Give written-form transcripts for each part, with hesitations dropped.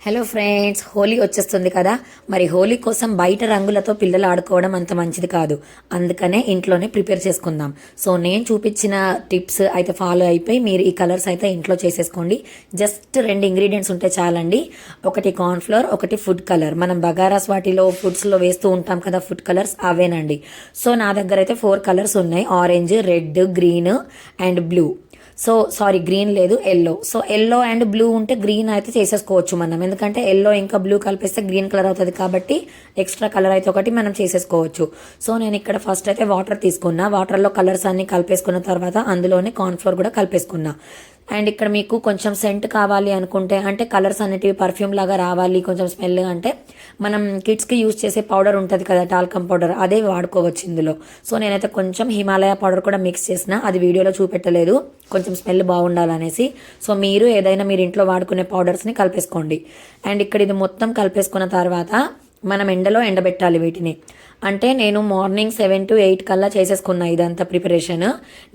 Hello friends, Holi వచ్చేస్తుంది కదా. మరి హోలీ కోసం బయట రంగులతో పిల్లలు ఆడుకోవడం అంత మంచిది కాదు. అందుకనే ఇంట్లోనే ప్రిపేర్ చేసుకుందాం. సో నేను చూపించిన టిప్స్ అయితే ఫాలో అయిపోయి మీరు ఈ కలర్స్ అయితే ఇంట్లో చేసేసుకోండి. జస్ట్ 2 ఇంగ్రీడియంట్స్ ఉంటే చాలండి. ఒకటి కార్న్ఫ్లోర్, ఒకటి ఫుడ్ కలర్. మనం బగారాస్ వాటిలో ఫుడ్స్లో వేస్తూ ఉంటాం కదా ఫుడ్ కలర్స్, అవేనండి. సో నా దగ్గర అయితే 4 కలర్స్ ఉన్నాయి: orange, red, green and blue. So sorry, green లేదు, yellow. So yellow and blue ఉంటే గ్రీన్ అయితే చేసేసుకోవచ్చు మనం, ఎందుకంటే ఎల్లో ఇంకా బ్లూ కలిపిస్తే గ్రీన్ కలర్ అవుతుంది కాబట్టి ఎక్స్ట్రా కలర్ అయితే ఒకటి మనం చేసేసుకోవచ్చు. సో నేను ఇక్కడ ఫస్ట్ అయితే వాటర్ తీసుకున్నా. వాటర్లో కలర్స్ అన్ని కలిపేసుకున్న తర్వాత అందులోనే కార్న్ఫ్లోర్ కూడా కలిపేసుకున్నా. అండ్ ఇక్కడ మీకు కొంచెం సెంట్ కావాలి అనుకుంటే, అంటే కలర్స్ అన్నిటివి పర్ఫ్యూమ్ లాగా రావాలి కొంచెం స్మెల్, అంటే మనం కిడ్స్కి యూజ్ చేసే పౌడర్ ఉంటుంది కదా, టాల్కమ్ పౌడర్, అదే వాడుకోవచ్చు ఇందులో. సో నేనైతే కొంచెం హిమాలయ పౌడర్ కూడా మిక్స్ చేసిన, అది వీడియోలో చూపెట్టలేదు, కొంచెం స్మెల్ బాగుండాలనేసి. సో మీరు ఏదైనా మీరు ఇంట్లో వాడుకునే పౌడర్స్ని కలిపేసుకోండి. అండ్ ఇక్కడ ఇది మొత్తం కలిపేసుకున్న తర్వాత మనం ఎండలో ఎండబెట్టాలి వీటిని. అంటే నేను మార్నింగ్ 7 to 8 కల్లా చేసేసుకున్నా ఇదంతా ప్రిపరేషన్.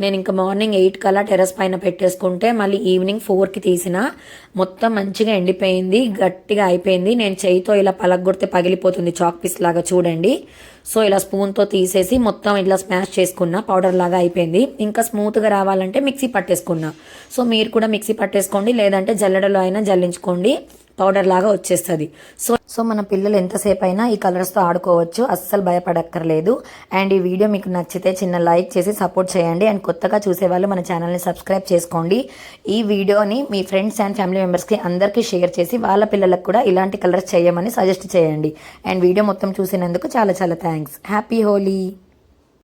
నేను ఇంకా మార్నింగ్ 8 కల్లా టెర్రస్ పైన పెట్టేసుకుంటే మళ్ళీ ఈవినింగ్ 4కి తీసిన, మొత్తం మంచిగా ఎండిపోయింది, గట్టిగా అయిపోయింది. నేను చేయితో ఇలా పలగొడితే పగిలిపోతుంది, చాక్ పీస్ లాగా చూడండి. సో ఇలా స్పూన్తో తీసేసి మొత్తం ఇట్లా స్మాష్ చేసుకున్నా, పౌడర్ లాగా అయిపోయింది. ఇంకా స్మూత్గా రావాలంటే మిక్సీ పట్టేసుకున్నా. సో మీరు కూడా మిక్సీ పట్టేసుకోండి, లేదంటే జల్లెడలో అయినా జల్లించుకోండి, పౌడర్ లాగా వచ్చేస్తుంది. సో మన పిల్లలు ఎంతసేపు అయినా ఈ కలర్స్తో ఆడుకోవచ్చు, అస్సలు భయపడక్కర్లేదు. అండ్ ఈ వీడియో మీకు నచ్చితే చిన్న లైక్ చేసి సపోర్ట్ చేయండి. అండ్ కొత్తగా చూసేవాళ్ళు మన ఛానల్ని సబ్స్క్రైబ్ చేసుకోండి. ఈ వీడియోని మీ ఫ్రెండ్స్ అండ్ ఫ్యామిలీ మెంబర్స్కి అందరికీ షేర్ చేసి వాళ్ళ పిల్లలకు కూడా ఇలాంటి కలర్స్ చేయమని సజెస్ట్ చేయండి. అండ్ వీడియో మొత్తం చూసినందుకు చాలా చాలా థ్యాంక్స్. హ్యాపీ హోలీ.